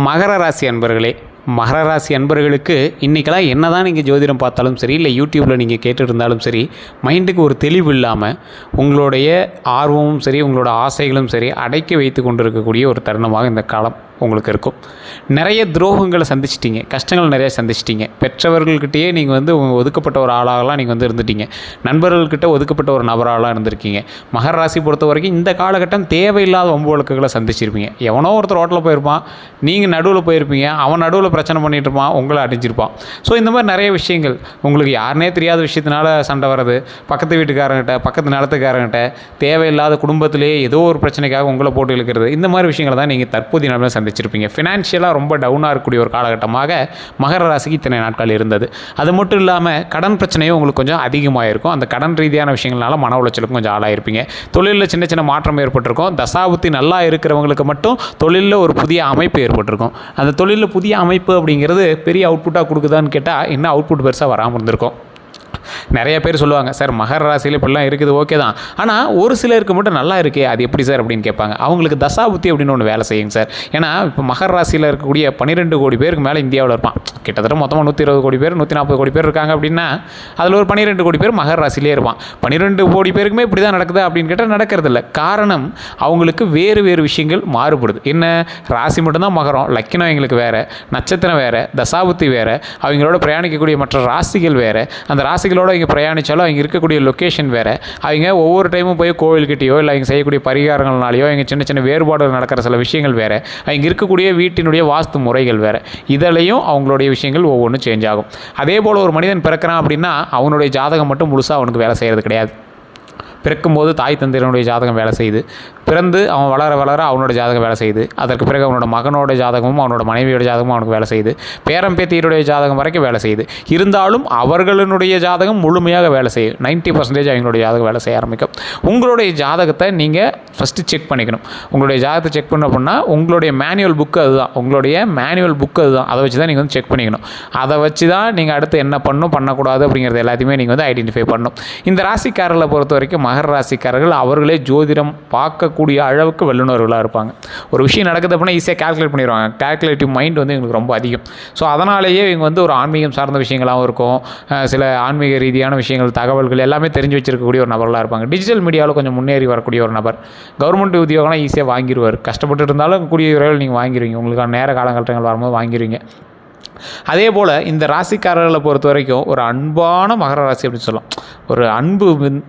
மகர ராசி அன்பர்களே, மகர ராசி அன்பர்களுக்கு இன்றைக்கெல்லாம் என்ன தான் நீங்கள் ஜோதிடம் பார்த்தாலும் சரி, இல்லை யூடியூப்பில் நீங்கள் கேட்டு இருந்தாலும் சரி, மைண்டுக்கு ஒரு தெளிவு இல்லாமல் உங்களுடைய ஆர்வமும் சரி, உங்களோட ஆசைகளும் சரி அடக்கி வைத்து கொண்டு இருக்கக்கூடிய ஒரு தருணமாக இந்த காலம் உங்களுக்கு இருக்கும். நிறைய துரோகங்களை சந்திச்சிட்டிங்க, கஷ்டங்கள் நிறையா சந்திச்சிட்டிங்க. பெற்றவர்கள்கிட்டயே நீங்கள் ஒதுக்கப்பட்ட ஒரு ஆளாகலாம் நீங்கள் இருந்துட்டீங்க. நண்பர்கள்கிட்ட ஒதுக்கப்பட்ட ஒரு நபராகலாம் இருந்திருக்கீங்க. மகர ராசி பொறுத்த வரைக்கும் இந்த காலகட்டம் தேவையில்லாத வம்பு வழக்குகளை சந்திச்சிருப்பீங்க. எவனோ ஒருத்தர் ரோட்டில் போயிருப்பான், நீங்கள் நடுவில் போயிருப்பீங்க, அவன் நடுவில் பிரச்சனை பண்ணிகிட்டு இருப்பான், உங்களை அடிச்சிருப்பான். ஸோ இந்த மாதிரி நிறைய விஷயங்கள் உங்களுக்கு யாருனே தெரியாத விஷயத்தினால சண்டை வர்றது, பக்கத்து வீட்டுக்காரங்கிட்ட, பக்கத்து நிலத்துக்காரங்கிட்ட, தேவையில்லாத குடும்பத்திலேயே ஏதோ ஒரு பிரச்சனைக்காக உங்களை போட்டு இழுக்கிறது, இந்த மாதிரி விஷயங்களை தான் நீங்கள் தற்போதைய நாளில் சந்திச்சிருப்பீங்க. ஃபினான்ஷியலாக ரொம்ப டவுனாக இருக்கக்கூடிய ஒரு காலகட்டமாக மகர ராசிக்கு இத்தனை நாட்கள் இருந்தது. அது மட்டும் இல்லாமல் கடன் பிரச்சனையும் உங்களுக்கு கொஞ்சம் அதிகமாக இருக்கும். அந்த கடன் ரீதியான விஷயங்கள்னால மன உளைச்சலுக்கும் கொஞ்சம் ஆளாயிருப்பீங்க. தொழிலில் சின்ன சின்ன மாற்றம் ஏற்பட்டிருக்கும். தசாபுத்தி நல்லா இருக்கிறவங்களுக்கு மட்டும் தொழிலில் ஒரு புதிய அமைப்பு ஏற்பட்டிருக்கும். அந்த தொழிலில் புதிய அமைப்பு அப்படிங்கிறது பெரிய அவுட்புட்டாக கொடுக்குதான்னு கேட்டால் இன்னும் அவுட்புட் பெருசாக வராமல் இருந்திருக்கும். நிறைய பேர் சொல்லுவாங்க, சார் மகர ராசியில் இப்படிலாம் இருக்குது, ஓகே தான், ஆனால் ஒரு சிலருக்கு மட்டும் நல்லா இருக்கே, அது எப்படி சார் அப்படின்னு கேட்பாங்க. அவங்களுக்கு தசாபுத்தி அப்படின்னு ஒன்று வேலை செய்யுங்க சார். ஏன்னா இப்போ மகர ராசியில் இருக்கக்கூடிய 12 கோடி பேருக்கு மேலே இந்தியாவில் இருப்பான். கிட்டத்தட்ட மொத்தமாக 120 கோடி பேர் 140 கோடி பேர் இருக்காங்க அப்படின்னா அதில் ஒரு 12 கோடி பேர் மகர ராசிலே இருப்பான். 12 கோடி பேருக்குமே இப்படி தான் நடக்குது அப்படின்னு கேட்டால் நடக்கிறது இல்லை. காரணம் அவங்களுக்கு வேறு வேறு விஷயங்கள் மாறுபடுது. என்ன, ராசி மட்டும்தான் மகரம், லக்கினம் எங்களுக்கு வேறு, நட்சத்திரம் வேறு, தசாபுத்தி வேறு, அவங்களோட பிரயாணிக்கக்கூடிய மற்ற ராசிகள் வேறு, அந்த ராசிகளோட இங்கே பிரயாணித்தாலும் அவங்க இருக்கக்கூடிய லொக்கேஷன் வேறு. அவங்க ஒவ்வொரு டைமும் போய் கோவில்கிட்டையோ இல்லை அவங்க செய்யக்கூடிய பரிகாரங்கள்னாலேயோ இங்கே சின்ன சின்ன வேறுபாடுகள் நடக்கிற சில விஷயங்கள் வேறு, அவங்க இருக்கக்கூடிய வீட்டினுடைய வாஸ்து முறைகள் வேறு. இதிலையும் அவங்களுடைய விஷயங்கள் ஒவ்வொன்றும் சேஞ்ச் ஆகும். அதே போல் ஒரு மனிதன் பிறக்கிறான் அப்படின்னா அவனுடைய ஜாதகம் மட்டும் முழுசாக அவனுக்கு வேலை செய்கிறது கிடையாது. பிறக்கும்போது தாய் தந்தையனுடைய ஜாதகம் வேலை செய்யுது, பிறந்து அவன் வளர வளர அவனோட ஜாதகம் வேலை செய்யுது, அதற்கு பிறகு அவனோட மகனோட ஜாதகமும் அவனோட மனைவியோட ஜாதகமும் அவனுக்கு வேலை செய்யுது, பேரம்பேத்தியருடைய ஜாதகம் வரைக்கும் வேலை செய்யுது. இருந்தாலும் அவர்களுடைய ஜாதகம் முழுமையாக வேலை செய்யும். 90% அவங்களுடைய ஜாதகம் வேலை செய்ய ஆரம்பிக்கும். உங்களுடைய ஜாதகத்தை நீங்கள் ஃபஸ்ட்டு செக் பண்ணிக்கணும். உங்களுடைய ஜாதகத்தை செக் பண்ண அப்படின்னா உங்களுடைய மேனுவல் புக்கு அதுதான், உங்களுடைய மேனுவல் புக்கு அதுதான். அதை வச்சு தான் நீங்கள் செக் பண்ணிக்கணும். அதை வச்சு தான் நீங்கள் அடுத்து என்ன பண்ணக்கூடாது அப்படிங்கிறது எல்லாத்தையுமே நீங்கள் ஐடென்டிஃபை பண்ணணும். இந்த ராசிக்காரர்களை பொறுத்த வரைக்கும் மகர ராசிக்காரர்கள் அவர்களே ஜோதிடம் பார்க்கக்கூடிய அளவுக்கு வல்லுநர்களாக இருப்பாங்க. ஒரு விஷயம் நடக்குது அப்படின்னா ஈஸியாக கால்குலேட் பண்ணிடுவாங்க. கால்குலேட்டிவ் மைண்ட் எங்களுக்கு ரொம்ப அதிகம். ஸோ அதனாலேயே இவங்க ஒரு ஆன்மீகம் சார்ந்த விஷயங்களாகவும் இருக்கும், சில ஆன்மீக ரீதியான விஷயங்கள், தகவல்கள் எல்லாமே தெரிஞ்சு வச்சிருக்கக்கூடிய ஒரு நபர்களாக இருப்பாங்க. டிஜிட்டல் மீடியாவில் கொஞ்சம் முன்னேறி வரக்கூடிய ஒரு நபர். கவர்மெண்ட் உத்தியோகம்லாம் ஈஸியாக வாங்கிடுவார். கஷ்டப்பட்டு இருந்தாலும் கூடிய விரைவில் நீங்கள் வாங்கிடுவீங்க. உங்களுக்கான நேர காலகட்டங்கள் வரும்போது வாங்கிடுவீங்க. அதே போல் இந்த ராசிக்காரர்களை பொறுத்த வரைக்கும் ஒரு அன்பான மகர ராசி அப்படின்னு சொல்லலாம். ஒரு அன்பு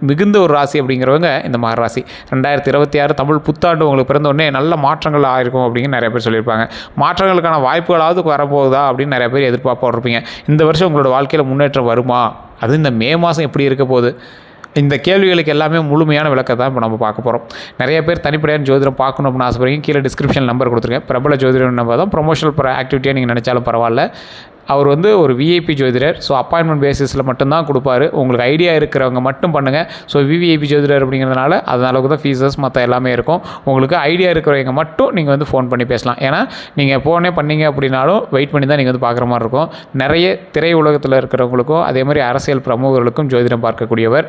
மிகுந்த ஒரு ராசி அப்படிங்கிறவங்க இந்த மகர ராசி. 2026 தமிழ் புத்தாண்டு உங்களுக்கு பிறந்த உடனே நல்ல மாற்றங்கள் ஆகிருக்கும் அப்படின்னு நிறைய பேர் சொல்லியிருப்பாங்க. மாற்றங்களுக்கான வாய்ப்புகளாவது வரப்போகுதா அப்படின்னு நிறைய பேர் எதிர்பார்ப்போடு இருப்பீங்க. இந்த வருஷம் உங்களோட வாழ்க்கையில் முன்னேற்றம் வருமா, அது இந்த மே மாதம் எப்படி இருக்க போகுது, இந்த கேள்விகளுக்கு எல்லாமே முழுமையான விளக்கத்தை தான் இப்போ நம்ம பார்க்க போகிறோம். நிறைய பேர் தனிப்படையான ஜோதிடம் பார்க்கணும் அப்படின்னு ஆசைப்படுறீங்க. கீழே டிஸ்கிரிப்ஷன் நம்பர் கொடுத்துருக்கேன். பிரபல ஜோதிடம் நம்பர் தான். ப்ரொமோஷனல் ஆக்டிவிட்டியாக நீங்கள் நினச்சாலும் பரவாயில்ல. அவர் ஒரு விஐபி ஜோதிடர். ஸோ அப்பாயின்மெண்ட் பேசிஸில் மட்டும்தான் கொடுப்பாரு. உங்களுக்கு ஐடியா இருக்கிறவங்க மட்டும் பண்ணுங்கள். ஸோ விவிஐபி ஜோதிடர் அப்படிங்கிறதுனால அதனால தான் ஃபீஸஸ் மற்ற எல்லாமே இருக்கும். உங்களுக்கு ஐடியா இருக்கிறவங்க மட்டும் நீங்கள் ஃபோன் பண்ணி பேசலாம். ஏன்னா நீங்கள் ஃபோனே பண்ணீங்க அப்படின்னாலும் வெயிட் பண்ணி தான் நீங்கள் பார்க்குற மாதிரி இருக்கும். நிறைய திரை உலகத்தில் இருக்கிறவங்களுக்கும் அதே மாதிரி அரசியல் பிரமுகர்களுக்கும் ஜோதிடம் பார்க்கக்கூடியவர்.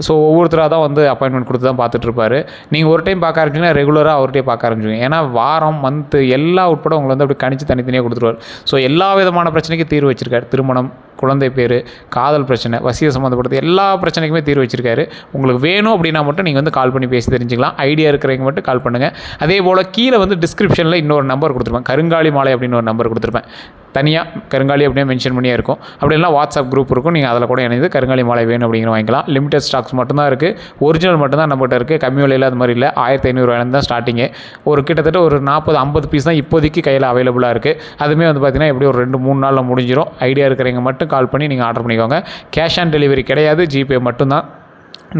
ஸோ ஒவ்வொருத்தராக தான் அப்பாயின்மெண்ட் கொடுத்து தான் பார்த்துட்ருப்பாரு. நீங்கள் ஒரு டைம் பார்க்க ஆரம்பிச்சிங்கன்னா ரெகுலராக அவர்கிட்டே பார்க்க ஆரம்பிச்சிங்க. ஏன்னா வாரம் மந்த்து எல்லாம் உட்பட உங்களை அப்படி கணிச்சு தனித்தனியாக கொடுத்துருவார். ஸோ எல்லா விதமான பிரச்சனைக்கும் தீர்வு வச்சிருக்காரு. திருமணம், குழந்தை பேர், காதல் பிரச்சனை, வசிய சம்மந்தப்பட்டது எல்லா பிரச்சனைக்குமே தீர்வு வச்சிருக்காரு. உங்களுக்கு வேணும் அப்படின்னா மட்டும் நீங்கள் கால் பண்ணி பேசி தெரிஞ்சுக்கலாம். ஐடியா இருக்கிறவங்க மட்டும் கால் பண்ணுங்கள். அதே போல் கீழே டிஸ்கிரிப்ஷனில் இன்னொரு நம்பர் கொடுத்துருப்பேன், கருங்காலி மாலை அப்படின்னு ஒரு நம்பர் கொடுத்துருப்பேன். தனியாக கருங்காலி அப்படியே மென்ஷன் பண்ணியே இருக்கும். அப்படிலாம் வாட்ஸ்அப் குரூப் இருக்கும், நீங்கள் அதில் கூட இணைந்து கருங்காலி மாலை வேணும் அப்படிங்கிற வாங்கிக்கலாம். லிமிடெட் ஸ்டாக்ஸ் மட்டும்தான் இருக்குது. ஒரிஜினல் மட்டும்தான் நம்மகிட்ட இருக்குது. கம்மி விலையில் அது மாதிரி இல்லை. 1500 தான் ஸ்டார்டிங்கு. கிட்டத்தட்ட ஒரு 40-50 பீஸ் தான் இப்போதைக்கு கையில் அவைலபிளாக இருக்குது. அதுவுமே பார்த்தீங்கன்னா எப்படி ஒரு 2-3 நாளில் முடிஞ்சிடும். ஐடியா இருக்கிறவங்க மட்டும் கால் பண்ணி நீங்கள் ஆர்டர் பண்ணிக்கோங்க. கேஷ் ஆன் டெலிவரி கிடையாது, ஜிபே மட்டும்தான்.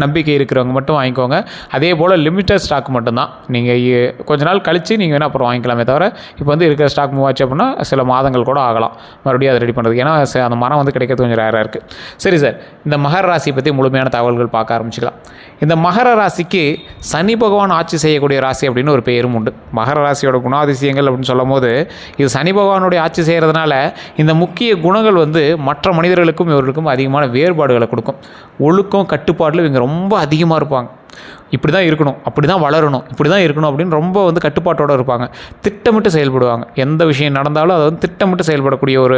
நம்பிக்கை இருக்கிறவங்க மட்டும் வாங்கிக்கோங்க. அதே போல் லிமிட்டட் ஸ்டாக் மட்டும்தான். நீங்கள் கொஞ்ச நாள் கழித்து நீங்கள் வேணால் அப்புறம் வாங்கிக்கலாமே தவிர இப்போ இருக்கிற ஸ்டாக் மூவ் ஆச்சு அப்படின்னா சில மாதங்கள் கூட ஆகலாம் மறுபடியும் அதை ரெடி பண்ணுறதுக்கு. ஏன்னா அந்த மரம் கிடைக்கிறது கொஞ்சம் ரேராக இருக்குது. சரி சார், இந்த மகர ராசியை பற்றி முழுமையான தகவல்கள் பார்க்க ஆரம்பிச்சிக்கலாம். இந்த மகர ராசிக்கு சனி பகவான் ஆட்சி செய்யக்கூடிய ராசி அப்படின்னு ஒரு பேரும் உண்டு. மகர ராசியோட குணாதிசயங்கள் அப்படின்னு சொல்லும் போது இது சனி பகவானுடைய ஆட்சி செய்கிறதுனால இந்த முக்கிய குணங்கள் மற்ற மனிதர்களுக்கும் இவர்களுக்கும் அதிகமான வேறுபாடுகளை கொடுக்கும். ஒழுக்கம், கட்டுப்பாட்டில் இவங்க ரொம்ப அதிகமாக இருப்பாங்க. இப்படி தான் இருக்கணும், அப்படி தான் வளரணும், இப்படி தான் இருக்கணும் அப்படின்னு ரொம்ப வந்து கட்டுப்பாட்டோடு இருப்பாங்க. திட்டமிட்டு செயல்படுவாங்க. எந்த விஷயம் நடந்தாலும் அதை வந்து திட்டமிட்டு செயல்படக்கூடிய ஒரு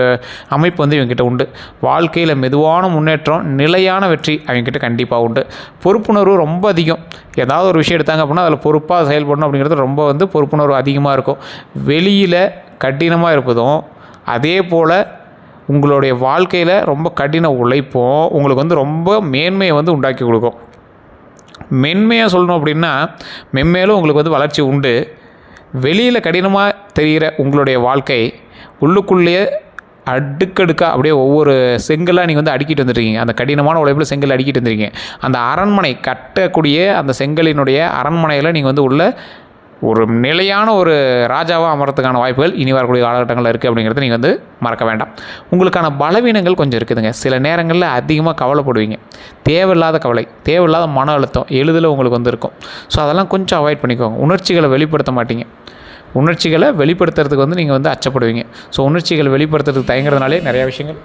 அமைப்பு வந்து இவங்ககிட்ட உண்டு. வாழ்க்கையில் மெதுவான முன்னேற்றம், நிலையான வெற்றி அவங்ககிட்ட கண்டிப்பாக உண்டு. பொறுப்புணர்வு ரொம்ப அதிகம். ஏதாவது ஒரு விஷயம் எடுத்தாங்க அப்படின்னா அதில் பொறுப்பாக செயல்படணும் அப்படிங்கிறது ரொம்ப வந்து பொறுப்புணர்வு அதிகமாக இருக்கும். வெளியில் கடினமாக இருப்பதும் அதே போல் உங்களுடைய வாழ்க்கையில் ரொம்ப கடின உழைப்பும் உங்களுக்கு வந்து ரொம்ப மேன்மையை வந்து உண்டாக்கி கொடுக்கும். மென்மையாக சொல்லணும் அப்படின்னா மென்மேலும் உங்களுக்கு வந்து வளர்ச்சி உண்டு. வெளியில் கடினமாக தெரிகிற உங்களுடைய வாழ்க்கை உள்ளுக்குள்ளேயே அடுக்கடுக்காக அப்படியே ஒவ்வொரு செங்கலாக நீங்கள் வந்து அடுக்கிட்டு வந்துருக்கீங்க. அந்த கடினமான உழைப்பில் செங்கல் அடுக்கிட்டு வந்துருக்கீங்க. அந்த அரண்மனை கட்டக்கூடிய அந்த செங்கலினுடைய அரண்மனையில் நீங்கள் வந்து உள்ள ஒரு நிலையான ஒரு ராஜாவாக அமர்றதுக்கான வாய்ப்புகள் இனி வரக்கூடிய காலகட்டங்களில் இருக்குது அப்படிங்கிறத நீங்கள் வந்து மறக்க வேண்டாம். உங்களுக்கான பலவீனங்கள் கொஞ்சம் இருக்குதுங்க. சில நேரங்களில் அதிகமாக கவலைப்படுவீங்க. தேவையில்லாத கவலை, தேவையில்லாத மன அழுத்தம் எளிதில் உங்களுக்கு வந்து இருக்கும். ஸோ அதெல்லாம் கொஞ்சம் அவாய்ட் பண்ணிக்கோங்க. உணர்ச்சிகளை வெளிப்படுத்த மாட்டீங்க. உணர்ச்சிகளை வெளிப்படுத்துறதுக்கு வந்து நீங்கள் வந்து அச்சப்படுவீங்க. ஸோ உணர்ச்சிகளை வெளிப்படுத்துறதுக்கு தயங்குறதுனாலே நிறையா விஷயங்கள்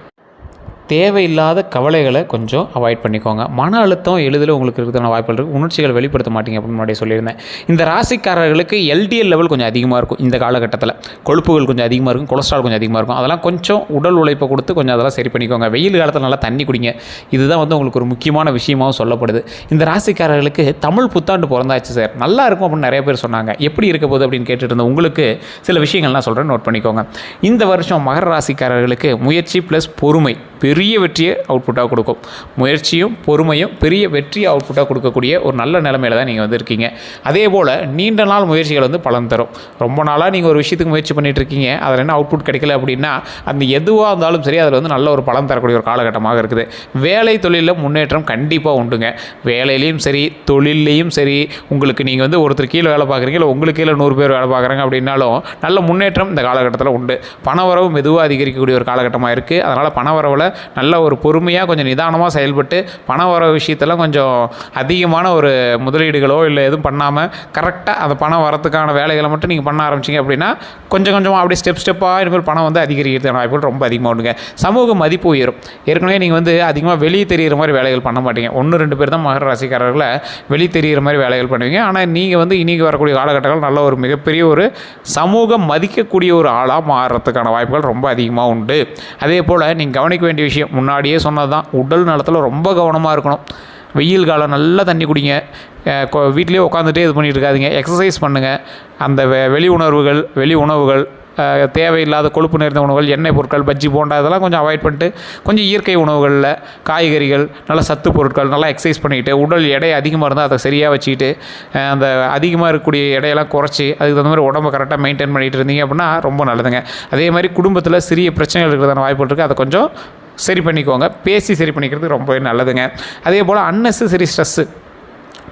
தேவையில்லாத கவலைகளை கொஞ்சம் அவாய்ட் பண்ணிக்கோங்க. மன அழுத்தம் எளிதில் உங்களுக்கு இருக்கிறதான வாய்ப்புகள் இருக்குது. உணர்ச்சிகளை வெளிப்படுத்த மாட்டீங்க அப்படின்னு முன்னாடியே சொல்லியிருந்தேன். இந்த ராசிக்காரர்களுக்கு எல்டிஎல் லெவல் கொஞ்சம் அதிகமாக இருக்கும். இந்த காலகட்டத்தில் கொழுப்புகள் கொஞ்சம் அதிகமாக இருக்கும், கொலஸ்ட்ரால் கொஞ்சம் அதிகமாக இருக்கும். அதெல்லாம் கொஞ்சம் உடல் உழைப்பை கொடுத்து கொஞ்சம் அதெல்லாம் சரி பண்ணிக்கோங்க. வெயில் காலத்தில் நல்லா தண்ணி குடிங்க. இதுதான் வந்து உங்களுக்கு ஒரு முக்கியமான விஷயமாகவும் சொல்லப்படுது. இந்த ராசிக்காரர்களுக்கு தமிழ் புத்தாண்டு பிறந்தாச்சு சார், நல்லா இருக்கும் அப்படின்னு நிறைய பேர் சொன்னாங்க. எப்படி இருக்க போகுது அப்படின்னு கேட்டுட்டு இருந்தேன். உங்களுக்கு சில விஷயங்கள்லாம் சொல்கிறேன், நோட் பண்ணிக்கோங்க. இந்த வருஷம் மகர ராசிக்காரர்களுக்கு முயற்சி ப்ளஸ் பொறுமை பெரிய வெற்றியை அவுட்புட்டாக கொடுக்கும். முயற்சியும் பொறுமையும் பெரிய வெற்றியை அவுட்புட்டாக கொடுக்கக்கூடிய ஒரு நல்ல நிலைமையில் தான் நீங்கள் வந்து இருக்கீங்க. அதே போல் நீண்ட நாள் முயற்சிகள் வந்து பலன் தரும். ரொம்ப நாளாக நீங்கள் ஒரு விஷயத்துக்கு முயற்சி பண்ணிகிட்டு இருக்கீங்க, அதில் என்ன அவுட்புட் கிடைக்கல அப்படின்னா அந்த எதுவாக இருந்தாலும் சரி அதில் வந்து நல்ல ஒரு பலன் தரக்கூடிய ஒரு காலகட்டமாக இருக்குது. வேலை தொழிலில் முன்னேற்றம் கண்டிப்பாக உண்டுங்க. வேலையிலையும் சரி தொழிலையும் சரி உங்களுக்கு நீங்கள் வந்து ஒருத்தர் கீழே வேலை பார்க்குறீங்க, இல்லை உங்களுக்கு கீழே 100 பேர் வேலை பார்க்குறாங்க அப்படின்னாலும் நல்ல முன்னேற்றம் இந்த காலகட்டத்தில் உண்டு. பணவரவு மெதுவாக அதிகரிக்கக்கூடிய ஒரு காலகட்டமாக இருக்குது. அதனால் பணவரவில் நல்ல ஒரு பொறுமையாக கொஞ்சம் நிதானமாக செயல்பட்டு பண வர விஷயத்தெல்லாம் கொஞ்சம் அதிகமான ஒரு முதலீடுகளோ இல்லை எதுவும் பண்ணாமல் கரெக்டாக அந்த பணம் வரத்துக்கான வேலைகளை மட்டும் நீங்கள் பண்ண ஆரம்பிச்சிங்க அப்படின்னா கொஞ்சம் கொஞ்சமாக அப்படியே ஸ்டெப்பாக இனிமேல் பணம் வந்து அதிகரிக்கிறதுக்கான வாய்ப்புகள் ரொம்ப அதிகமாக உண்டுங்க. சமூக மதிப்பு உயரும். ஏற்கனவே நீங்கள் வந்து அதிகமாக வெளியே தெரிகிற மாதிரி வேலைகள் பண்ண மாட்டீங்க. 1-2 பேர் தான் மகர ராசிக்காரர்களை வெளியே தெரிகிற மாதிரி வேலைகள் பண்ணுவீங்க. ஆனால் நீங்கள் வந்து இன்றைக்கி வரக்கூடிய காலகட்டங்கள் நல்ல ஒரு மிகப்பெரிய ஒரு சமூகம் மதிக்கக்கூடிய ஒரு ஆளாக மாறுறதுக்கான வாய்ப்புகள் ரொம்ப அதிகமாக உண்டு. அதே போல் நீங்கள் கவனிக்க வேண்டிய விஷயம் முன்னாடியே சொன்னது தான், உடல் நலத்தில் ரொம்ப கவனமாக இருக்கணும். வெயில் காலம் நல்லா தண்ணி குடிங்க. வீட்டிலே உட்காந்துட்டே இது பண்ணிட்டு இருக்காதீங்க. எக்ஸசைஸ் பண்ணுங்கள். அந்த வெளி உணவுகள் தேவையில்லாத கொழுப்பு நிறைந்த உணவுகள், எண்ணெய் பொருட்கள், பஜ்ஜி போண்டா இதெல்லாம் கொஞ்சம் அவாய்ட் பண்ணிட்டு கொஞ்சம் இயற்கை உணவுகளில் காய்கறிகள், நல்ல சத்து பொருட்கள், நல்லா எக்ஸசைஸ் பண்ணிக்கிட்டு உடல் எடை அதிகமாக இருந்தால் அதை சரியாக வச்சுக்கிட்டு அந்த அதிகமாக இருக்கக்கூடிய எடையெல்லாம் குறைச்சி அதுக்கு தகுந்த மாதிரி உடம்பை கரெக்டாக மெயின்டைன் பண்ணிகிட்டு இருந்தீங்க அப்படின்னா ரொம்ப நல்லதுங்க. அதே மாதிரி குடும்பத்தில் சிறிய பிரச்சனைகள் இருக்கிறதான வாய்ப்புகள் இருக்குது. அதை கொஞ்சம் சரி பண்ணிக்கோங்க. பேசி சரி பண்ணிக்கிறது ரொம்பவே நல்லதுங்க. அதே போல் அன்னெசரி ஸ்ட்ரெஸ்ஸு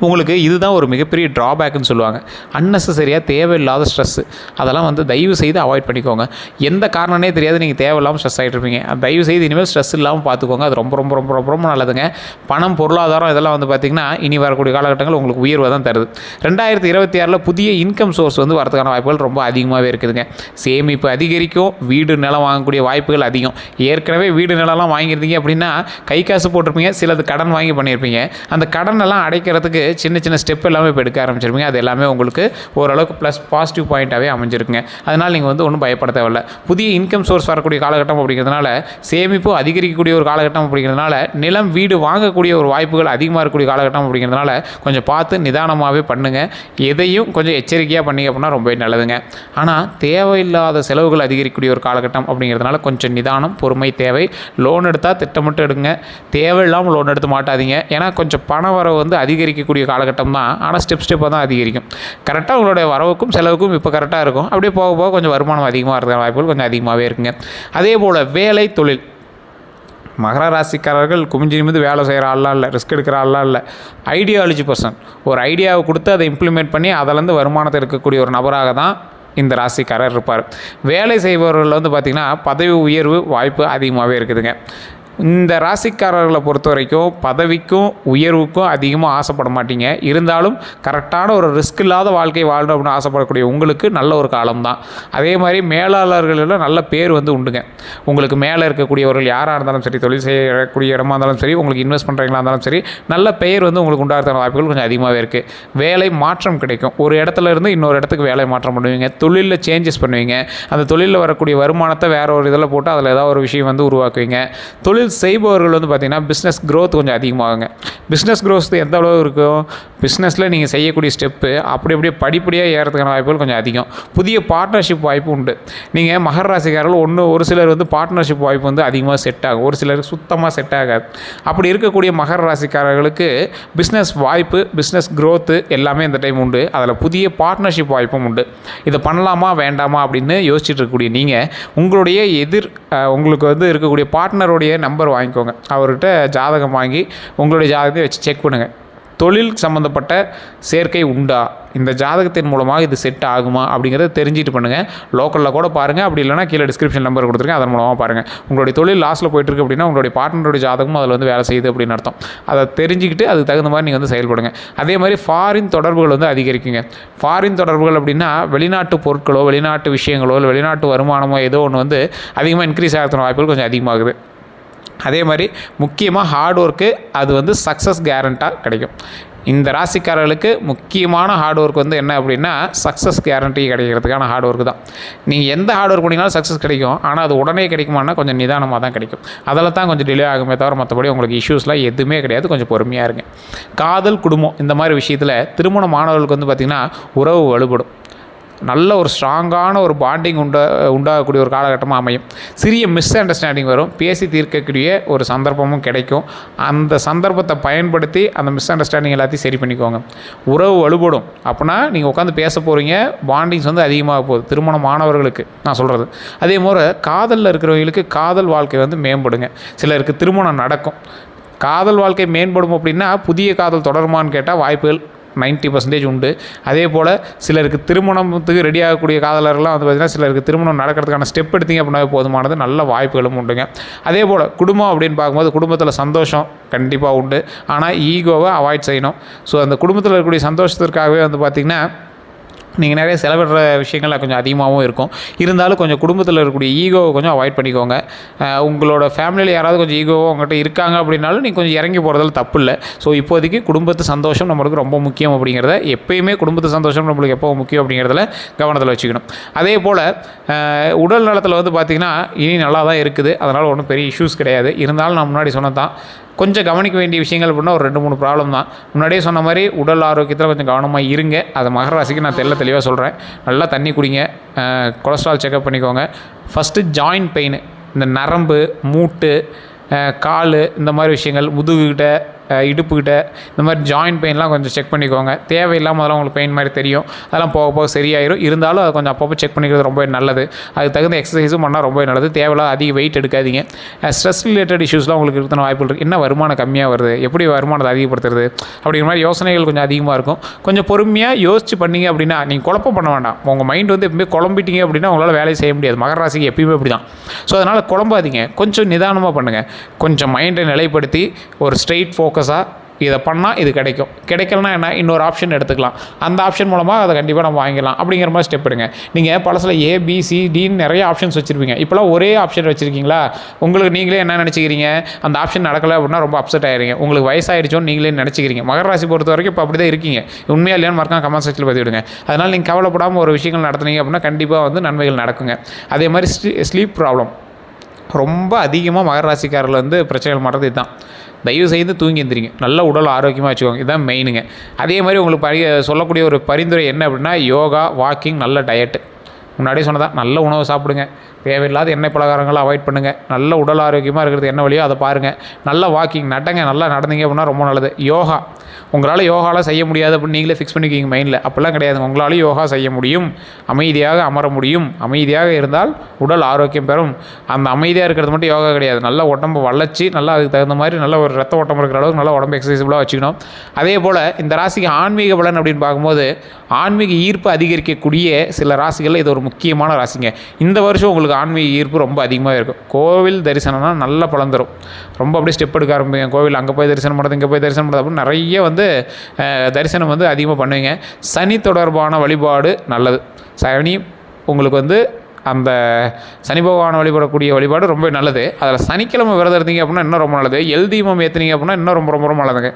உங்களுக்கு இதுதான் ஒரு மிகப்பெரிய ட்ராபேக்குன்னு சொல்லுவாங்க. அன்னெசரியாக தேவையில்லாத ஸ்ட்ரெஸ்ஸு அதெல்லாம் வந்து தயவு செய்து அவாய்ட் பண்ணிக்கோங்க. எந்த காரணமே தெரியாது நீங்கள் தேவையில்லாமல் ஸ்ட்ரெஸ் ஆகிட்டு இருப்பீங்க. தயவு செய்து இனிமேல் ஸ்ட்ரெஸ் இல்லாமல் பார்த்துக்கோங்க. அது ரொம்ப ரொம்ப ரொம்ப ரொம்ப ரொம்ப நல்லதுங்க. பணம், பொருளாதாரம் இதெல்லாம் வந்து பார்த்திங்கன்னா இனி வரக்கூடிய காலகட்டங்கள் உங்களுக்கு உயர்வை தான் தருது. 2026 புதிய இன்கம் சோர்ஸ் வந்து வரதுக்கான வாய்ப்புகள் ரொம்ப அதிகமாகவே இருக்குதுங்க. சேமிப்பு அதிகரிக்கும். வீடு நிலம் வாங்கக்கூடிய வாய்ப்புகள் அதிகம். ஏற்கனவே வீடு நிலம்லாம் வாங்கியிருந்தீங்க அப்படின்னா கை காசு போட்டிருப்பீங்க, சிலது கடன் வாங்கி பண்ணியிருப்பீங்க. அந்த கடன் எல்லாம் அடைக்கிறதுக்கு சின்ன சின்ன ஸ்டெப் எல்லாமே இப்போ எடுக்க ஆரம்பிச்சிருப்பீங்க. அது எல்லாமே உங்களுக்கு ஓரளவுக்கு ப்ளஸ் பாசிட்டிவ் பாயிண்ட்டாகவே அமைஞ்சிருக்குங்க. அதனால் நீங்கள் வந்து ஒன்றும் பயப்பட தேவையில்லை. புதிய இன்கம் சோர்ஸ் வரக்கூடிய காலகட்டம் அப்படிங்கிறதுனால, சேமிப்பு அதிகரிக்கக்கூடிய ஒரு காலகட்டம் அப்படிங்கிறதுனால, நிலம் வீடு வாங்கக்கூடிய ஒரு வாய்ப்புகள் அதிகமாக இருக்கக்கூடிய காலகட்டம் அப்படிங்கிறதுனால கொஞ்சம் பார்த்து நிதானமாகவே பண்ணுங்கள். எதையும் கொஞ்சம் எச்சரிக்கையாக பண்ணிங்க அப்படின்னா ரொம்பவே நல்லதுங்க. ஆனால் தேவையில்லாத செலவுகள் அதிகரிக்கக்கூடிய ஒரு காலகட்டம் அப்படிங்கிறதுனால கொஞ்சம் நிதானம், பொறுமை தேவை. லோன் எடுத்தால் திட்டமிட்டு எடுங்க. தேவையில்லாமல் லோன் எடுத்து மாட்டாதீங்க. ஏன்னா கொஞ்சம் பண வரவு வந்து அதிகரிக்கக்கூடிய காலகட்டம் தான். ஆனால் ஸ்டெப்பாக தான் அதிகரிக்கும். கரெக்டாக உங்களுடைய வரவுக்கும் செலவுக்கும் இப்போ கரெக்டாக இருக்கும். அப்படியே போக போக கொஞ்சம் வருமானம் அதிகமாக இருக்கிற வாய்ப்புகள் கொஞ்சம் அதிகமாகவே இருக்குங்க. அதே போல் வேலை தொழில், மகர ராசிக்காரர்கள் குமிஞ்சி நிமிந்து வேலை செய்கிற ஆள்லாம் இல்லை, ரிஸ்க் எடுக்கிற ஆள்லாம் இல்லை. Ideology person. ஒரு ஐடியாவை கொடுத்து அதை இம்ப்ளிமெண்ட் பண்ணி அதிலேருந்து வருமானத்தை இருக்கக்கூடிய ஒரு நபராக தான் இந்த ராசிக்காரர் இருப்பார். வேலை செய்பவர்கள் வந்து பார்த்திங்கன்னா பதவி உயர்வு வாய்ப்பு அதிகமாகவே இருக்குதுங்க. இந்த ராசிக்காரர்களை பொறுத்த வரைக்கும் பதவிக்கும் உயர்வுக்கும் அதிகமாக ஆசைப்பட மாட்டீங்க. இருந்தாலும் கரெக்டான ஒரு ரிஸ்க் இல்லாத வாழ்க்கை வாழணும் அப்படின்னு ஆசைப்படக்கூடிய உங்களுக்கு நல்ல ஒரு காலம் தான். அதே மாதிரி மேலாளர்களில் நல்ல பேர் வந்து உண்டுங்க. உங்களுக்கு மேலே இருக்கக்கூடியவர்கள் யாராக இருந்தாலும் சரி, தொழில் செய்யக்கூடிய இடமா இருந்தாலும் சரி, உங்களுக்கு இன்வெஸ்ட் பண்ணுறீங்களா இருந்தாலும் சரி, நல்ல பெயர் வந்து உங்களுக்கு உண்டாகிறதுக்கான வாய்ப்புகள் கொஞ்சம் அதிகமாகவே இருக்குது. வேலை மாற்றம் கிடைக்கும். ஒரு இடத்துல இருந்து இன்னொரு இடத்துக்கு வேலை மாற்றம் பண்ணுவீங்க. தொழிலில் சேஞ்சஸ் பண்ணுவீங்க. அந்த தொழிலில் வரக்கூடிய வருமானத்தை வேறு ஒரு இதில் போட்டு அதில் ஏதாவது ஒரு விஷயம் வந்து உருவாக்குவீங்க. தொழில் செய்பவர்கள் வந்து பார்த்திங்கன்னா பிஸ்னஸ் க்ரோத் கொஞ்சம் அதிகமாகுங்க. பிஸ்னஸ் க்ரோத் எந்த அளவு இருக்கும்? பிஸ்னஸில் நீங்கள் செய்யக்கூடிய ஸ்டெப்பு அப்படியே படிப்படியாக ஏறதுக்கான வாய்ப்புகள் கொஞ்சம் அதிகம். புதிய பார்ட்னர்ஷிப் வாய்ப்பு உண்டு. நீங்கள் மகர ராசிக்காரர்கள் ஒரு சிலர் வந்து பார்ட்னர்ஷிப் வாய்ப்பு வந்து அதிகமாக செட் ஆகும், ஒரு சிலருக்கு சுத்தமாக செட் ஆகாது. அப்படி இருக்கக்கூடிய மகர ராசிக்காரர்களுக்கு பிஸ்னஸ் வாய்ப்பு, பிஸ்னஸ் க்ரோத்து எல்லாமே இந்த டைம் உண்டு. அதில் புதிய பார்ட்னர்ஷிப் வாய்ப்பும் உண்டு. இதை பண்ணலாமா வேண்டாமா அப்படின்னு யோசிச்சுட்டு இருக்கக்கூடிய நீங்கள் உங்களுடைய உங்களுக்கு வந்து இருக்கக்கூடிய பார்ட்னருடைய நம்பர் வாங்கிக்கோங்க. அவர்கிட்ட ஜாதகம் வாங்கி உங்களுடைய ஜாதகத்தை வச்சு செக் பண்ணுங்கள். தொழில் சம்மந்தப்பட்ட சேர்க்கை உண்டா, இந்த ஜாதகத்தின் மூலமாக இது செட் ஆகுமா அப்படிங்கிறத தெரிஞ்சுட்டு பண்ணுங்கள். லோக்கலில் கூட பாருங்கள், அப்படி இல்லைனா கீழே டிஸ்கிரிப்ஷன் நம்பர் கொடுத்துருக்கேன், அதன் மூலமாக பாருங்கள். உங்களுடைய தொழில் லாஸில் போயிட்டுருக்கு அப்படின்னா உங்களுடைய பார்ட்னருடைய ஜாதகமும் அதில் வந்து வேலை செய்யுது அப்படின்னு அர்த்தம். அதை தெரிஞ்சுக்கிட்டு அதுக்கு தகுந்த மாதிரி நீங்கள் வந்து செயல்படுங்க. அதே மாதிரி ஃபாரின் தொடர்புகள் வந்து அதிகரிக்குங்க. ஃபாரின் தொடர்புகள் அப்படின்னா வெளிநாட்டு பொருட்களோ, வெளிநாட்டு விஷயங்களோ, இல்லை வெளிநாட்டு வருமானமோ ஏதோ ஒன்று வந்து அதிகமாக இன்க்ரீஸ் ஆகிறதுன வாய்ப்புகள் கொஞ்சம் அதிகமாகுது. அதே மாதிரி முக்கியமாக ஹார்ட் ஒர்க்கு அது வந்து சக்ஸஸ் கேரண்டாக கிடைக்கும். இந்த ராசிக்காரர்களுக்கு முக்கியமான ஹார்ட் ஒர்க் வந்து என்ன அப்படின்னா சக்ஸஸ் கேரண்டி கிடைக்கிறதுக்கான ஹார்ட் ஒர்க் தான். நீங்கள் எந்த ஹார்ட் ஒர்க் பண்ணிங்கனாலும் சக்ஸஸ் கிடைக்கும். ஆனால் அது உடனே கிடைக்குமானா கொஞ்சம் நிதானமாக தான் கிடைக்கும். அதில் தான் கொஞ்சம் டிலே ஆகுமே தவிர மற்றபடி உங்களுக்கு இஷ்யூஸ்லாம் எதுவுமே கிடையாது. கொஞ்சம் பொறுமையாக இருங்க. காதல், குடும்பம் இந்த மாதிரி விஷயத்தில் திருமணமானவர்களுக்கு வந்து பார்த்திங்கன்னா உறவு வலுப்படும். நல்ல ஒரு ஸ்ட்ராங்கான ஒரு பாண்டிங் உண்டாகக்கூடிய ஒரு காலகட்டமாக அமையும். சிறிய மிஸ் அண்டர்ஸ்டாண்டிங் வரும், பேசி தீர்க்கக்கூடிய ஒரு சந்தர்ப்பமும் கிடைக்கும். அந்த சந்தர்ப்பத்தை பயன்படுத்தி அந்த மிஸ் அண்டர்ஸ்டாண்டிங் எல்லாத்தையும் சரி பண்ணிக்கோங்க. உறவு வலுப்படும். அப்படின்னா நீங்கள் உட்காந்து பேச போகிறீங்க, பாண்டிங்ஸ் வந்து அதிகமாக போகுது திருமணமானவர்களுக்கு நான் சொல்கிறது. அதே மாதிரி காதலில் இருக்கிறவங்களுக்கு காதல் வாழ்க்கை வந்து மேம்படுங்க. சிலருக்கு திருமணம் நடக்கும். காதல் வாழ்க்கை மேம்படும் அப்படின்னா புதிய காதல் தொடருமான்னு கேட்டால் வாய்ப்புகள் 90% உண்டு. அதே போல் சிலருக்கு திருமணத்துக்கு ரெடி ஆகக்கூடிய காதலர்கள்லாம் வந்து பார்த்திங்கன்னா சிலருக்கு திருமணம் நடக்கிறதுக்கான ஸ்டெப் எடுத்தீங்க அப்படின்னா போதுமானது, நல்ல வாய்ப்புகளும் உண்டுங்க. அதே போல் குடும்பம் அப்படின்னு பார்க்கும்போது குடும்பத்தில் சந்தோஷம் கண்டிப்பாக உண்டு. ஆனால் ஈகோவை அவாய்ட் செய்யணும். ஸோ அந்த குடும்பத்தில் இருக்கக்கூடிய சந்தோஷத்திற்காகவே வந்து பார்த்திங்கன்னா நீங்கள் நிறைய செலவிடுற விஷயங்கள் கொஞ்சம் அதிகமாகவும் இருக்கும். இருந்தாலும் கொஞ்சம் குடும்பத்தில் இருக்கக்கூடிய ஈகோவை கொஞ்சம் அவாய்ட் பண்ணிக்கோங்க. உங்களோட ஃபேமிலியில் யாராவது கொஞ்சம் ஈகோவோ உங்கள்கிட்ட இருக்காங்க அப்படின்னாலும் நீங்கள் கொஞ்சம் இறங்கி போகிறதுல தப்பு இல்லை. ஸோ இப்போதைக்கு குடும்பத்து சந்தோஷம் நம்மளுக்கு ரொம்ப முக்கியம் அப்படிங்கிறத, எப்பயுமே குடும்பத்து சந்தோஷம் நம்மளுக்கு எப்போ முக்கியம் அப்படிங்கிறதுல கவனத்தில் வச்சுக்கணும். அதே போல் உடல் நலத்தில் வந்து பார்த்திங்கன்னா இனி நல்லா தான் இருக்குது. அதனால் ஒன்றும் பெரிய இஷ்யூஸ் கிடையாது. இருந்தாலும் நான் முன்னாடி சொன்னது தான், கொஞ்சம் கவனிக்க வேண்டிய விஷயங்கள் அப்படின்னா ஒரு 2-3 ப்ராப்ளம் தான். முன்னாடியே சொன்ன மாதிரி உடல் ஆரோக்கியத்தில் கொஞ்சம் கவனமாக இருங்க. அதை மகர ராசிக்கு நான் தெளிவாக சொல்கிறேன். நல்லா தண்ணி குடிங்க, கொலஸ்ட்ரால் செக்அப் பண்ணிக்கோங்க. ஃபஸ்ட்டு ஜாயின்ட் பெயின், இந்த நரம்பு, மூட்டு, கால், இந்த மாதிரி விஷயங்கள், முதுகுகிட்ட, இடுப்புக்கிட்ட இந்த மாதிரி ஜாயின்ட் பெயின்லாம் கொஞ்சம் செக் பண்ணிக்கோங்க. தேவையில்லாமல் அதெல்லாம் உங்களுக்கு பெயின் மாதிரி தெரியும். அதெல்லாம் போக போக சரியாயிரும். இருந்தாலும் அதை கொஞ்சம் அப்பப்போ செக் பண்ணிக்கிறது ரொம்ப நல்லது. அதுக்கு தகுந்த எக்ஸசைஸும் பண்ணால் ரொம்ப நல்லது. தேவையில்லாத அதிக வெயிட் எடுக்காதீங்க. ஸ்ட்ரெஸ் ரிலேட்டட் இஷ்யூஸ்லாம் உங்களுக்கு இருக்கிற வாய்ப்புகள் இருக்குது. என்ன வருமானம் கம்மியாக வருது, எப்படி வருமானத்தை அதிகப்படுத்துறது அப்படிங்கிற மாதிரி யோசனைகள் கொஞ்சம் அதிகமாக இருக்கும். கொஞ்சம் பொறுமையாக யோசிச்சு பண்ணிங்க அப்படின்னா நீங்கள் குழப்பம் பண்ண வேண்டாம். உங்கள் மைண்ட் வந்து எப்பவுமே குழம்பிட்டீங்க அப்படின்னா உங்களால் வேலையை செய்ய முடியாது. மகர ராசிக்கு எப்பயுமே அப்படி தான். ஸோ அதனால் குழம்பாதீங்க, கொஞ்சம் நிதானமாக பண்ணுங்கள். கொஞ்சம் மைண்டை நிலைப்படுத்தி ஒரு ஸ்ட்ரெயிட் ஃபோக்கஸாக இதை பண்ணால் இது கிடைக்கும், கிடைக்கலனா என்ன இன்னொரு ஆப்ஷன் எடுத்துக்கலாம், அந்த ஆப்ஷன் மூலமாக அதை கண்டிப்பாக நம்ம வாங்கிக்கலாம் அப்படிங்கிற மாதிரி ஸ்டெப் எடுங்க. நீங்கள் பழசில் ABCDன்னு நிறைய ஆப்ஷன்ஸ் வச்சுருப்பீங்க. இப்போலாம் ஒரே ஆப்ஷன் வச்சுருக்கீங்களா? உங்களுக்கு நீங்களே என்ன நினச்சிக்கிறீங்க, அந்த ஆப்ஷன் நடக்கலை அப்படின்னா ரொம்ப அப்செட் ஆகிடுங்க. உங்களுக்கு வயசாகிடுச்சோன்னு நீங்களே நினச்சிக்கிறீங்க. மகர ராசி பொறுத்த வரைக்கும் இப்போ அப்படி தான் இருக்கீங்க. உண்மையாக இல்லையான்னு மறக்காம கமெண்ட் செக்ஷனில் பதிவிடுங்க. அதனால் நீங்கள் கவலைப்படாமல் ஒரு விஷயங்கள் நடத்துனீங்க அப்படின்னா கண்டிப்பாக வந்து நன்மைகள் நடக்குங்க. அதே மாதிரி ஸ்லீப் ப்ராப்ளம் ரொம்ப அதிகமாக மகர ராசிக்காரர்கள் வந்து பிரச்சனைகள் மாட்டுறது இதுதான். தயவு செய்து தூங்கி எழுந்திரிங்க, நல்ல உடல் ஆரோக்கியமாக வச்சுக்கோங்க. இதுதான் மெயினுங்க. அதே மாதிரி உங்களுக்கு சொல்லக்கூடிய ஒரு பரிந்துரை என்ன அப்படின்னா யோகா, வாக்கிங், நல்ல டயட்டு. முன்னாடியே சொன்னதான், நல்ல உணவு சாப்பிடுங்க, தேவையில்லாத எண்ணெய் பலகாரங்களை அவாய்ட் பண்ணுங்கள். நல்ல உடல் ஆரோக்கியமாக இருக்கிறது என்ன வழியோ அதை பாருங்கள். நல்ல வாக்கிங் நடங்க, நல்லா நடந்தீங்க அப்படின்னா ரொம்ப நல்லது. யோகா உங்களால் யோகாலாம் செய்ய முடியாது அப்படின்னு நீங்களே ஃபிக்ஸ் பண்ணிக்கிங்க மைண்டில். அப்படிலாம் கிடையாது. உங்களால் யோகா செய்ய முடியும், அமைதியாக அமர முடியும். அமைதியாக இருந்தால் உடல் ஆரோக்கியம் பெறும். அந்த அமைதியாக இருக்கிறது மட்டும் யோகா கிடையாது. நல்ல உடம்பு வளர்ச்சி, நல்லா அதுக்கு தகுந்த மாதிரி நல்ல ஒரு ரத்த ஓட்டம் இருக்கிற அளவுக்கு நல்லா உடம்பு எக்ஸசைஸபிளாக வச்சுக்கணும். அதே போல் இந்த ராசிக்கு ஆன்மீக பலன் அப்படின்னு பார்க்கும்போது ஆன்மீக ஈர்ப்பு அதிகரிக்கக்கூடிய சில ராசிகளில் இது ஒரு முக்கியமான ராசிங்க. இந்த வருஷம் உங்களுக்கு ஆன்மீக ஈர்ப்பு ரொம்ப அதிகமாக இருக்கும். கோவில் தரிசனம்னா நல்ல பலன் தரும். ரொம்ப அப்படியே ஸ்டெப் எடுக்க ஆரம்பிங்க. கோவில் அங்கே போய் தரிசனம் பண்ணுறது, இங்கே போய் தரிசனம் பண்ணுறது அப்படின்னு நிறைய வந்து தரிசனம் வந்து அதிகமாக பண்ணுவீங்க. சனி தொடர்பான வழிபாடு நல்லது. சனி உங்களுக்கு வந்து அந்த சனி பகவானை வழிபடக்கூடிய வழிபாடு ரொம்ப நல்லது. அதில் சனிக்கிழமை விரதம் இருந்தீங்க அப்படின்னா இன்னும் ரொம்ப நல்லது. எல் தீபம் ஏற்றுனீங்க அப்படின்னா இன்னும் ரொம்ப ரொம்ப ரொம்ப நல்லதுங்க.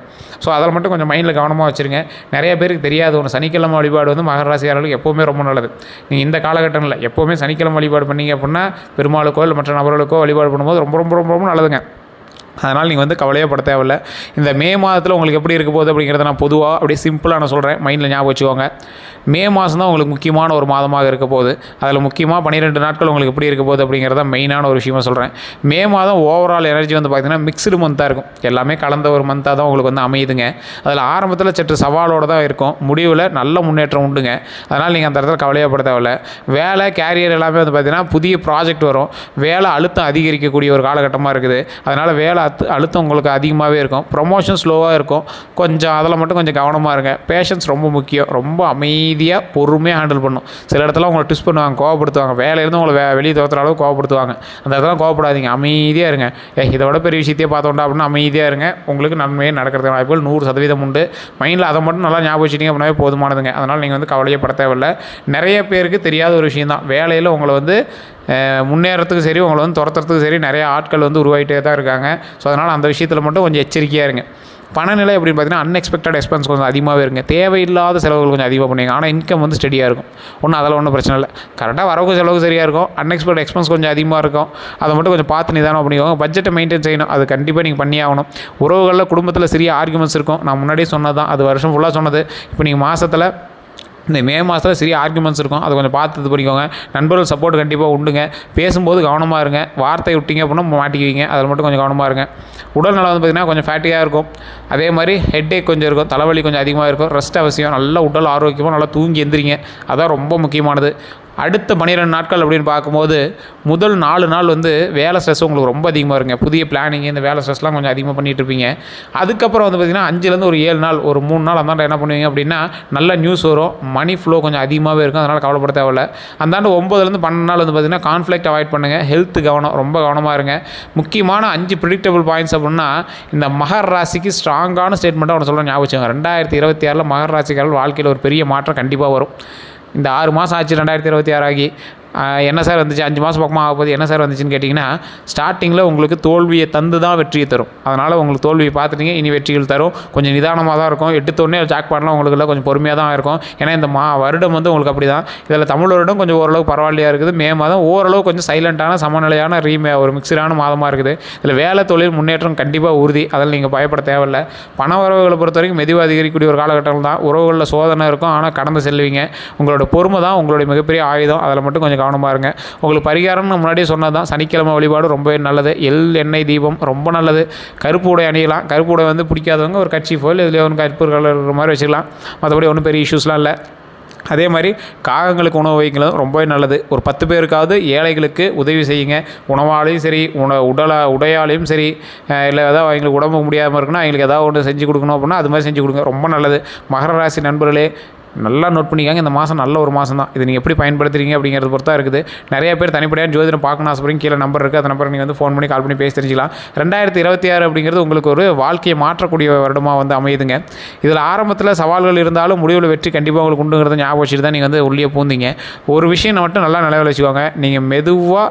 ஸோ அதில் மட்டும் கொஞ்சம் மைண்டில் கவனமாக வச்சுருங்க. நிறைய பேருக்கு தெரியாது ஒன்று, சனிக்கிழமை வழிபாடு வந்து மகர ராசிக்காரர்களுக்கு எப்போவுமே ரொம்ப நல்லது. நீங்கள் இந்த காலகட்டத்தில் எப்போவுமே சனிக்கிழமை வழிபாடு பண்ணீங்க அப்படின்னா பெருமாளுக்கோ இல்லை மற்ற நபர்களுக்கோ வழிபாடு பண்ணும்போது ரொம்ப ரொம்ப ரொம்ப ரொம்ப நல்லதுங்க. அதனால் நீங்கள் வந்து கவலையே பட தேவையில்லை. இந்த மே மாதத்தில் உங்களுக்கு எப்படி இருக்க போகுது அப்படிங்கிறத நான் பொதுவாக அப்படியே சிம்பிளாக நான் சொல்கிறேன், மைண்டில் ஞாபகம் வச்சுக்கோங்க. மே மாதம் தான் உங்களுக்கு முக்கியமான ஒரு மாதமாக இருக்க போகுது. அதில் முக்கியமாக 12 நாட்கள் உங்களுக்கு எப்படி இருக்க போகுது அப்படிங்கிறத மெயினான ஒரு விஷயமாக சொல்கிறேன். மே மாதம் ஓவரால் எனர்ஜி வந்து பார்த்திங்கன்னா மிக்ஸ்டு மந்த்தாக இருக்கும். எல்லாமே கலந்த ஒரு மந்தாக தான் உங்களுக்கு வந்து அமையுதுங்க. அதில் ஆரம்பத்தில் சற்று சவாலோடு தான் இருக்கும், முடிவில் நல்ல முன்னேற்றம் உண்டுங்க. அதனால் நீங்கள் அந்த இடத்துல கவலையாக பட தேவையில்லை. வேலை கேரியர் எல்லாமே வந்து பார்த்திங்கன்னா புதிய ப்ராஜெக்ட் வரும். வேலை அழுத்தம் அதிகரிக்கக்கூடிய ஒரு காலகட்டமாக இருக்குது. அதனால் வேலை அழுத்தம் உங்களுக்கு அதிகமாகவே இருக்கும். ப்ரொமோஷன் ஸ்லோவாக இருக்கும். கொஞ்சம் அதில் மட்டும் கொஞ்சம் கவனமாக இருங்க. பேஷன்ஸ் ரொம்ப முக்கியம். ரொம்ப அமைதியாக பொறுமையாக ஹேண்டில் பண்ணணும். சில இடத்துல உங்களை ட்விஸ்ட் பண்ணுவாங்க, கோவப்படுத்துவாங்க. வேலையிலேருந்து உங்களை வெளியே தோற்றுற அளவுக்கு கோவப்படுத்துவாங்க. அந்த இடத்துல கோவப்படாதீங்க, அமைதியாக இருங்க. இதை விட பெரிய விஷயத்தையே பார்த்தோம்டா அப்படின்னா அமைதியாக இருங்க. உங்களுக்கு நன்மையே நடக்கிறதுக்கு வாய்ப்புகள் 100% உண்டு. மைண்டில் அதை மட்டும் நல்லா ஞாபகம் வச்சுட்டிங்க அப்படின்னாவே போதுமானதுங்க. அதனால் நீங்கள் வந்து கவலையே பட தேவையில்லை. நிறைய பேருக்கு தெரியாத ஒரு விஷயம் தான், வேலையில் உங்களை வந்து முன்னேறத்துக்கு சரி, உங்களை வந்து துரத்துறதுக்கு சரி நிறைய ஆட்கள் வந்து உருவாகிட்டே தான் இருக்காங்க. ஸோ அதனால் அந்த விஷயத்தில் மட்டும் கொஞ்சம் எச்சரிக்கையாக இருங்க. பணநிலை அப்படின்னு பார்த்தீங்கன்னா அன்எக்ஸ்பெக்டட் எக்ஸ்பென்ஸ் கொஞ்சம் அதிகமாகவே இருங்க. தேவையில்லாத செலவுகள் கொஞ்சம் அதிகமாக பண்ணுவீங்க. ஆனால் இன்கம் வந்து ஸ்டெடியாக இருக்கும். அதெல்லாம் ஒன்றும் பிரச்சனை இல்லை. கரெக்டாக வரவுக்கு செலவுக்கு சரியாக இருக்கும். அன்எக்ஸ்பெக்டட் எக்ஸ்பென்ஸ் கொஞ்சம் அதிகமாக இருக்கும். அதை மட்டும் கொஞ்சம் பார்த்து நிதானம் பண்ணிக்கோங்க. பட்ஜெட்டை மெயின்டைன் செய்யணும். அது கண்டிப்பாக நீங்கள் பண்ணி ஆகணும். உறவுகளில் குடும்பத்தில் சிறிய ஆர்குமெண்ட்ஸ் இருக்கும். நான் முன்னாடியே சொன்னது தான், அது வருஷம் ஃபுல்லாக சொன்னது. இப்போ நீங்கள் மாதத்தில் இந்த மே மாதத்தில் சிறிய ஆர்குமெண்ட்ஸ் இருக்கும். அதை கொஞ்சம் பார்த்து இது பண்ணிக்கோங்க. நண்பர்கள் சப்போர்ட் கண்டிப்பாக உண்டுங்க. பேசும்போது கவனமாக இருங்க. வார்த்தை விட்டிங்க அப்படின்னா மாட்டிக்குவீங்க. அதில் மட்டும் கொஞ்சம் கவனமாக இருங்க. உடல்நலம் வந்து பார்த்திங்கன்னா கொஞ்சம் ஃபேட்டியாக இருக்கும். அதே மாதிரி ஹெட்டேக் கொஞ்சம் இருக்கும். தலைவலி கொஞ்சம் அதிகமாக இருக்கும். ரெஸ்ட் அவசியம். நல்லா உடல் ஆரோக்கியமாக நல்லா தூங்கி எந்திரிங்க. அதான் ரொம்ப முக்கியமானது. அடுத்த 12 நாட்கள் அப்படின்னு பார்க்கும்போது முதல் 4 நாள் வந்து வேலை ஸ்ட்ரெஸ் உங்களுக்கு ரொம்ப அதிகமாக இருங்க. புதிய பிளானிங், இந்த வேலை ஸ்ட்ரெஸ்லாம் கொஞ்சம் அதிகமாக பண்ணிகிட்டு இருப்பீங்க. அதுக்கப்புறம் வந்து பார்த்திங்கன்னா 5லேருந்து ஒரு 7 நாள், ஒரு 3 நாள் அந்தாண்ட என்ன பண்ணுவீங்க அப்படின்னா நல்ல நியூஸ் வரும். மணி ஃப்ளோ கொஞ்சம் அதிகமாகவே இருக்கும். அதனால் கவலைப்பட தேவையில்லை. அந்தாண்டு 9லேருந்து 12 நாள் வந்து பார்த்திங்கன்னா கான்ஃப்ளிக்ட் அவாய்ட் பண்ணுங்கள். ஹெல்த் கவனம், ரொம்ப கவனமாக இருங்க. முக்கியமான 5 ப்ரிடிக்டபிள் பாயிண்ட்ஸ் அப்படின்னா இந்த மகர ராசிக்கு ஸ்ட்ராங்கான ஸ்டேட்மெண்ட்டாக ஒன்று சொல்கிறேன், ஞாபகம் வச்சுக்கோங்க. 2026 மகர ராசிக்காரர்கள் வாழ்க்கையில் ஒரு பெரிய மாற்றம் கண்டிப்பாக வரும். இந்த 6 மாதம் ஆச்சு 2026 ஆகி, என்ன சார் வந்துச்சு, 5 மாதம் பக்கமாக ஆக போகுது, என்ன சார் வந்துச்சுன்னு கேட்டிங்கன்னா, ஸ்டார்டிங்கில் உங்களுக்கு தோல்வியை தந்து தான் வெற்றியை தரும். அதனால் உங்களுக்கு தோல்வியை பார்த்துட்டீங்க, இனி வெற்றிகள் தரும். கொஞ்சம் நிதானமாக தான் இருக்கும். எடுத்தோடனே ஜாக் பண்ணலாம் உங்களுக்கு இல்லை, கொஞ்சம் பொறுமையாக தான் இருக்கும். ஏன்னா இந்த வருடம் வந்து உங்களுக்கு அப்படி தான். இதில் தமிழ் வருடம் கொஞ்சம் ஓரளவு பரவாயில்லையாக இருக்குது. மே மாதம் ஓரளவு கொஞ்சம் சைலண்ட்டான சமநிலையான ஒரு மிக்சரான மாதமாக இருக்குது. இதில் வேலை தொழில் முன்னேற்றம் கண்டிப்பாக உறுதி. அதில் நீங்கள் பயப்பட தேவையில்லை. பண வரவுகளை பொறுத்த வரைக்கும் மெதுவாக அதிகரிக்கக்கூடிய ஒரு காலகட்டம் தான். உறவுகளில் சோதனை இருக்கும், ஆனால் கடந்து செல்வீங்க. உங்களோட பொறுமை தான் உங்களுடைய மிகப்பெரிய ஆயுதம். அதில் மட்டும் கொஞ்சம் கவனமாக இருங்க. உங்களுக்கு பரிகாரம்னு முன்னாடியே சொன்னது தான், சனிக்கிழமை வழிபாடு ரொம்பவே நல்லது. எண்ணெய் தீபம் ரொம்ப நல்லது. கருப்பு உடை அணியலாம். கருப்பு உடை வந்து பிடிக்காதவங்க ஒரு கட்சி போல் இதில் ஒன்று கருப்பு கலர் இருக்கிற மாதிரி வச்சுக்கலாம். மற்றபடி ஒன்றும் பெரிய இஷ்யூஸ்லாம் இல்லை. அதே மாதிரி காகங்களுக்கு உணவு வைக்கிறது ரொம்பவே நல்லது. ஒரு 10 பேருக்காவது ஏழைகளுக்கு உதவி செய்யுங்க. உணவாலையும் சரி, உடையாலையும் சரி, இல்லை ஏதாவது அவங்களுக்கு உடம்பு முடியாமல் இருக்குன்னா அவங்களுக்கு ஏதாவது ஒன்று செஞ்சு கொடுக்கணும் அப்படின்னா அது மாதிரி செஞ்சு கொடுங்க. ரொம்ப நல்லது. மகர ராசி நண்பர்களே, நல்லா நோட் பண்ணிக்காங்க. இந்த மாதம் நல்ல ஒரு மாதம் தான். இது நீங்கள் எப்படி பயன்படுத்துறீங்க அப்படிங்கிறது பொறுத்தா இருக்குது. நிறைய பேர் தனிப்படையாக ஜோதிடம் பார்க்கணும் ஆசைப்படுறீங்க. கீழே நம்பர் இருக்குது. அந்த நம்பர் நீங்கள் வந்து ஃபோன் பண்ணி கால் பண்ணி பேசி தெரிஞ்சிக்கலாம். 2026 அப்படிங்கிறது உங்களுக்கு ஒரு வாழ்க்கையை மாற்றக்கூடிய வருடமாக வந்து அமையுதுங்க. இதில் ஆரம்பத்தில் சவால்கள் இருந்தாலும் முடிவில் வெற்றி கண்டிப்பாக உங்களுக்கு உண்டுங்கிறத ஞாபகம் வச்சுட்டு தான் நீங்கள் வந்து உள்ளே பூந்தீங்க. ஒரு விஷயம் மட்டும் நல்லா நிலையில் வச்சுக்கோங்க. நீங்கள் மெதுவாக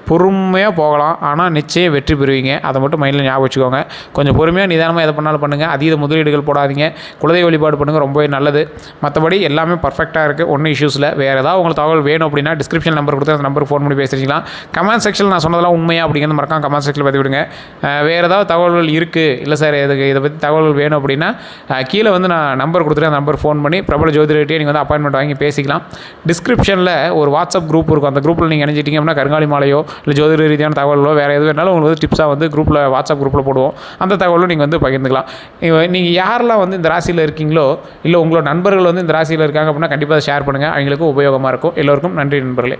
பொறுமையாக போகலாம், ஆனால் நிச்சயம் வெற்றி பெறுவீங்க. அதை மட்டும் மைண்டில் ஞாபகம் வச்சுக்கோங்க. கொஞ்சம் பொறுமையாக நிதானமாக எதை பண்ணாலும் பண்ணுங்கள். அதீத முதலீடுகள் போடாதீங்க. குலதெய்வ வழிபாடு பண்ணுங்கள், ரொம்பவே நல்லது. மற்றபடி எல்லாமே பர்ஃபெக்டாக இருக்குது, ஒன்றும் இஷ்யூஸ் இல்லை. வேறு ஏதாவது உங்களுக்கு தகவல் வேணும் அப்படின்னா டிஸ்கிரிப்ஷன் நம்பர் கொடுத்து அந்த நம்பருக்கு ஃபோன் பண்ணி பேசிக்கலாம். கமெண்ட் செக்ஷனில் நான் சொன்னதெல்லாம் உண்மையாக அப்படிங்கிறது மறக்காம கமெண்ட் செக்ஷனில் பற்றி விடுங்க. வேறு ஏதாவது தகவல்கள் இருக்குது, இல்லை சார் இதை பற்றி தகவல்கள் வேணும் அப்படின்னா கீழே வந்து நான் நம்பர் கொடுத்துட்டு அந்த நம்பர் ஃபோன் பண்ணி பிரபல ஜோதிடர்கிட்டே நீங்கள் வந்து அப்பாயின்மெண்ட் வாங்கி பேசிக்கலாம். டிஸ்கிரிப்ஷனில் ஒரு வாட்ஸ்அப் குரூப் இருக்கும். அந்த குரூப்பில் நீங்கள் இணைஞ்சிட்டிங்க அப்படின்னா கருங்காலி மாலையோ இல்லை ஜோதிட ரீதியான தகவலோ வேறு எது வேணாலும் உங்களுக்கு வந்து டிப்ஸாக வந்து குரூப்பில் வாட்ஸ்அப் குரூப்பில் போடுவோம். அந்த தகவலும் நீங்கள் வந்து பகிர்ந்துக்கலாம். நீங்கள் யாரெல்லாம் வந்து இந்த ராசியில் இருக்கீங்களோ, இல்லை உங்களோட நண்பர்கள் வந்து இந்த ராசியில் இருக்காங்க அப்படின்னா கண்டிப்பாக ஷேர் பண்ணுங்கள். அவங்களுக்கும் உபயோகமாக இருக்கும். எல்லோருக்கும் நன்றி நண்பர்களே.